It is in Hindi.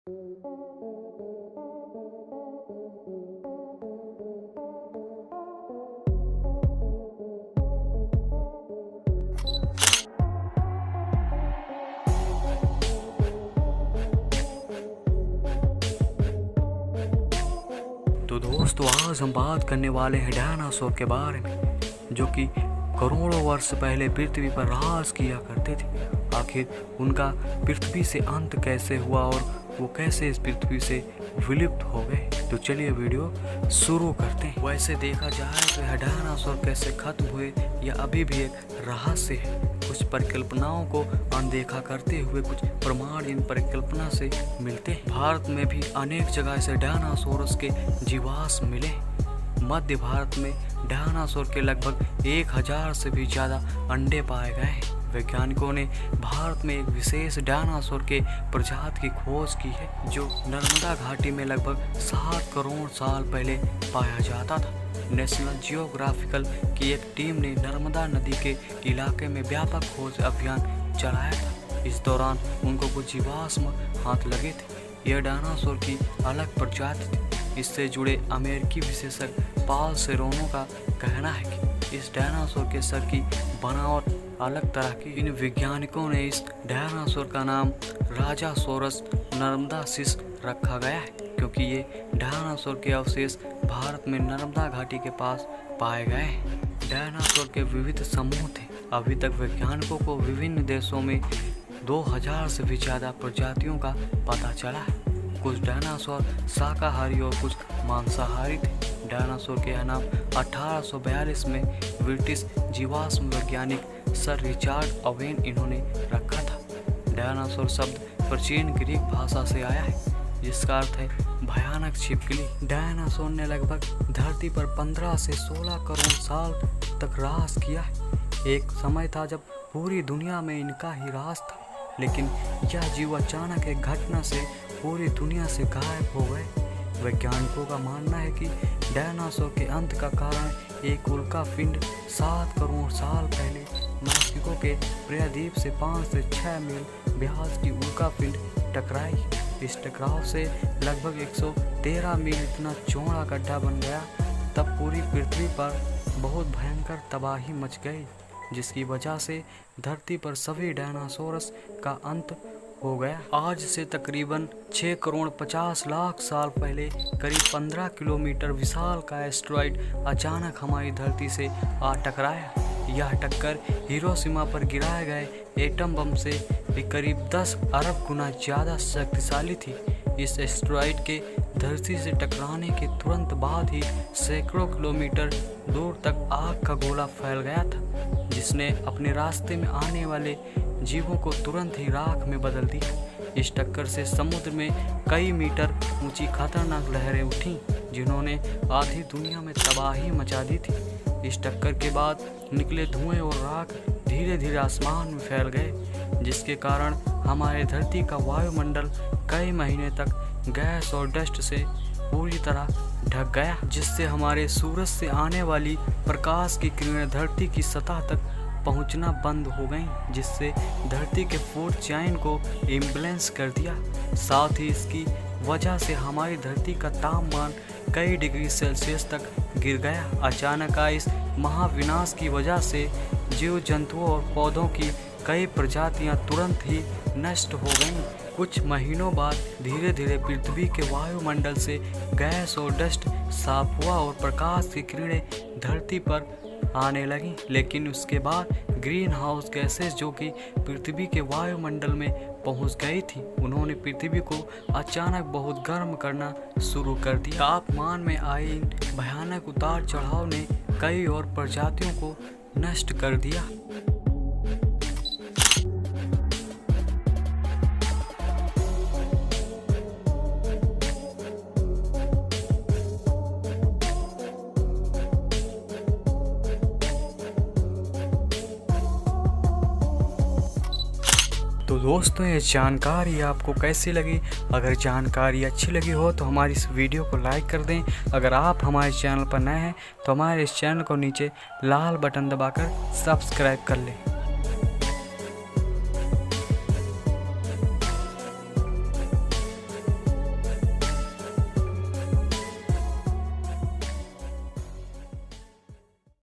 तो दोस्तों, आज हम बात करने वाले हैं डायनासोर के बारे में, जो कि करोड़ों वर्ष पहले पृथ्वी पर राज किया करते थे। आखिर उनका पृथ्वी से अंत कैसे हुआ और वो कैसे इस पृथ्वी से विलुप्त हो गए। तो चलिए वीडियो शुरू करते हैं। वैसे देखा जाए तो यह डायनासोर कैसे खत्म हुए यह अभी भी एक रहस्य है। कुछ परिकल्पनाओं को अनदेखा करते हुए कुछ प्रमाण इन परिकल्पना से मिलते हैं। भारत में भी अनेक जगह से डायनासोरस के जीवाश्म मिले। मध्य भारत में डायनासोर के लगभग 1000 से भी ज़्यादा अंडे पाए गए। वैज्ञानिकों ने भारत में एक विशेष डायनासोर के प्रजाति की खोज की है, जो नर्मदा घाटी में लगभग 60 करोड़ साल पहले पाया जाता था। नेशनल जियोग्राफिकल की एक टीम ने नर्मदा नदी के इलाके में व्यापक खोज अभियान चलाया था। इस दौरान उनको कुछ जीवाश्म हाथ लगे थे। यह डायनासोर की अलग प्रजाति थी। इससे जुड़े अमेरिकी विशेषज्ञ पॉल सेरोनो का कहना है कि इस डायनासोर के सर की बनावट अलग तरह की। इन वैज्ञानिकों ने इस डायनासोर का नाम राजासोरस नर्मदासिस रखा गया है, क्योंकि ये डायनासोर के अवशेष भारत में नर्मदा घाटी के पास पाए गए हैं। डायनासोर के विविध समूह थे। अभी तक वैज्ञानिकों को विभिन्न देशों में 2000 से भी ज़्यादा प्रजातियों का पता चला है। कुछ डायनासोर शाकाहारी और कुछ मांसाहारी थे। डायनासोर के यह नाम 1842 में ब्रिटिश जीवाश्म वैज्ञानिक सर रिचर्ड ओवेन इन्होंने रखा था। डायनासोर शब्द प्राचीन ग्रीक भाषा से आया है, जिसका अर्थ है भयानक छिपकली। डायनासोर ने लगभग धरती पर 15 से 16 करोड़ साल तक राज किया है। एक समय था जब पूरी दुनिया में इनका ही राज था, लेकिन यह जीव अचानक एक घटना से पूरी दुनिया से गायब हो गए। वैज्ञानिकों का मानना है कि डायनासोर के अंत का कारण एक उल्का पिंड 7 करोड़ साल पहले मैक्सिको के प्रायद्वीप से 5 से 6 मील व्यास की उल्का पिंड टकराई। इस टकराव से लगभग 113 मील इतना चौड़ा गड्ढा बन गया। तब पूरी पृथ्वी पर बहुत भयंकर तबाही मच गई, जिसकी वजह से धरती पर सभी डायनासोरस का अंत हो गया। आज से तकरीबन 6 करोड़ 50 लाख साल पहले करीब 15 किलोमीटर विशाल का एस्टेरॉयड अचानक हमारी धरती से आ टकराया। यह टक्कर हिरोशिमा पर गिराए गए एटम बम से भी करीब 10 अरब गुना ज़्यादा शक्तिशाली थी। इस एस्टेरॉयड के धरती से टकराने के तुरंत बाद ही सैकड़ों किलोमीटर दूर तक आग का गोला फैल गया था, जिसने अपने रास्ते में आने वाले जीवों को तुरंत ही राख में बदल दिया। इस टक्कर से समुद्र में कई मीटर ऊंची खतरनाक लहरें उठीं, जिन्होंने आधी दुनिया में तबाही मचा दी थी। इस टक्कर के बाद निकले धुएं और राख धीरे धीरे आसमान में फैल गए, जिसके कारण हमारे धरती का वायुमंडल कई महीने तक गैस और डस्ट से पूरी तरह ढक गया, जिससे हमारे सूरज से आने वाली प्रकाश की किरणें धरती की सतह तक पहुंचना बंद हो गई, जिससे धरती के फूड चेन को इम्बैलेंस कर दिया। साथ ही इसकी वजह से हमारी धरती का तापमान कई डिग्री सेल्सियस तक गिर गया। अचानक आए इस महाविनाश की वजह से जीव जंतुओं और पौधों की कई प्रजातियां तुरंत ही नष्ट हो गईं। कुछ महीनों बाद धीरे धीरे पृथ्वी के वायुमंडल से गैस और डस्ट साफ हुआ और प्रकाश की किरणें धरती पर आने लगी। लेकिन उसके बाद ग्रीन हाउस गैसेस, जो कि पृथ्वी के वायुमंडल में पहुंच गई थी, उन्होंने पृथ्वी को अचानक बहुत गर्म करना शुरू कर दिया। तापमान में आए इन भयानक उतार चढ़ाव ने कई और प्रजातियों को नष्ट कर दिया। तो दोस्तों, ये जानकारी आपको कैसी लगी? अगर जानकारी अच्छी लगी हो तो हमारी इस वीडियो को लाइक कर दें। अगर आप हमारे चैनल पर नए हैं तो हमारे इस चैनल को नीचे लाल बटन दबाकर सब्सक्राइब कर लें।